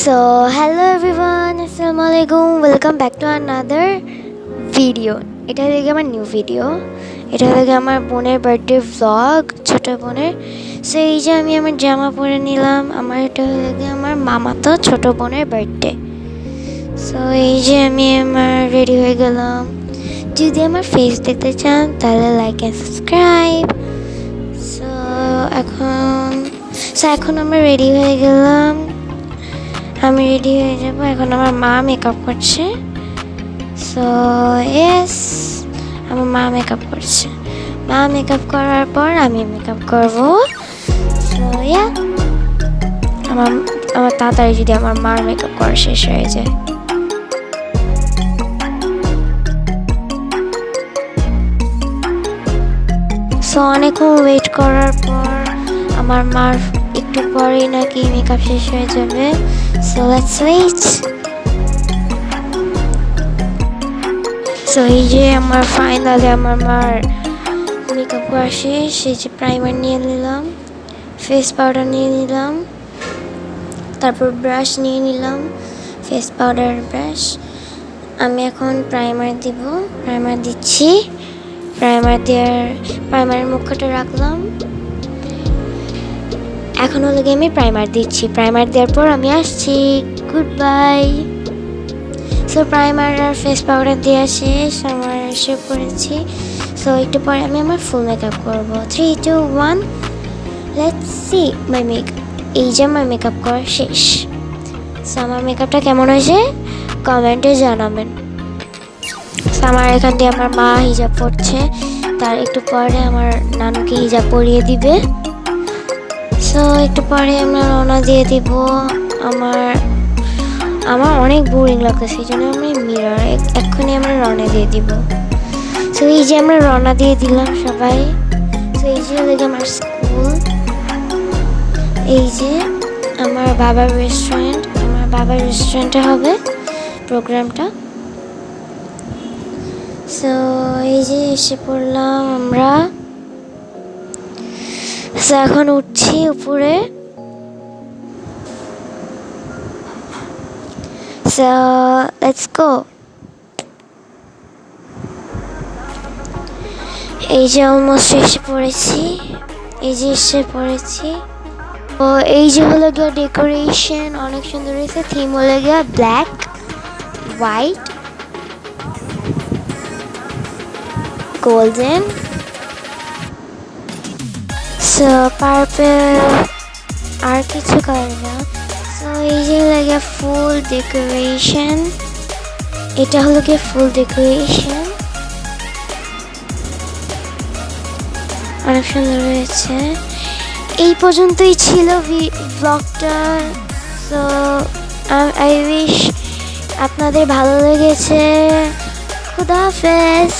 So, hello everyone, Assalamualaikum. Welcome back to another video. এটা হলো আমার নিউ ভিডিও। এটা হলো আমার বোনের বার্থডে ভ্লগ, ছোট বোনের। সো এই যে আমি আমার জামা পরে নিলাম। এটা হলো আমার মামাতো ছোট বোনের বার্থডে। সো এই যে আমি আমার রেডি হয়ে গেলাম। যদি আমার ফেস দেখতে চান তাহলে লাইক অ্যান্ড সাবস্ক্রাইব। এখন আমরা রেডি হয়ে গেলাম। আমি রেডি হয়ে যাব। এখন আমার মা মেকআপ করছে। সো ইয়েস, আমার মা মেকআপ করছে। মা মেকআপ করার পর আমি মেকআপ করব। সো ইয়া, আমার তাড়াতাড়ি যদি আমার মার মেকআপ করা শেষ হয়ে যায়। সো অনেকক্ষণ ওয়েট করার পর আমার মার একটু পরেই নাকি মেকআপ শেষ হয়ে যাবে। So let's wait. সো এই যে আমার ফাইনালি আমার মার মেকআপ করা শেষ। এই যে প্রাইমার নিয়ে নিলাম, ফেস পাউডার নিয়ে নিলাম, তারপর ব্রাশ নিয়ে নিলাম, ফেস পাউডার ব্রাশ। আমি এখন প্রাইমার দিব। প্রাইমার দিচ্ছি। প্রাইমারের মুখটা রাখলাম। এখন হলো আমি প্রাইমার দিচ্ছি। প্রাইমার দেওয়ার পর আমি আসছি। Good bye. সো প্রাইমার আর ফেস পাউডার দেওয়া শেষ। আমার শেভ করেছি। সো একটু পরে আমি আমার ফুল মেকআপ করবো। 3, 2, 1, লেটস সি মাই মেকআপ। এই যে আমার মেকআপ করা শেষ। সো আমার মেকআপটা কেমন হয়েছে কমেন্টে জানাবেন। সো আমার এখান দিয়ে আমার মা হিজাব পরছে। তার একটু পরে আমার নানুকে হিজাব পরিয়ে দিবে। সো একটু পরে আমরা রওনা দিয়ে দিব। আমার অনেক বোরিং লাগতেছে, এই জন্য আমি এক্ষুনি আমরা রওনা দিয়ে দিব। সো এই যে আমরা রওনা দিয়ে দিলাম সবাই। সো এই যে লেগে আমার স্কুল। এই যে আমার বাবার রেস্টুরেন্ট। আমার বাবার রেস্টুরেন্টে হবে প্রোগ্রামটা। সো এই যে এসে পড়লাম আমরা। সো এখন উঠছি উপরে। So let's go. এই যে অলমোস্ট এসে পড়েছি। তো এই যে হলো গিয়া ডেকোরেশন, অনেক সুন্দর হয়েছে। থিম হলো গিয়া black, white, golden, so purple, আর কিছু কালার না। সো এই যে হলো গিয়া ফুল ডেকোরেশন। এটা হলো গিয়া ফুল ডেকোরেশন, অনেক সুন্দর হয়েছে। এই পর্যন্তই ছিল ব্লগটা। সো আই উইশ আপনাদের ভালো লেগেছে। খুদা হাফেজ।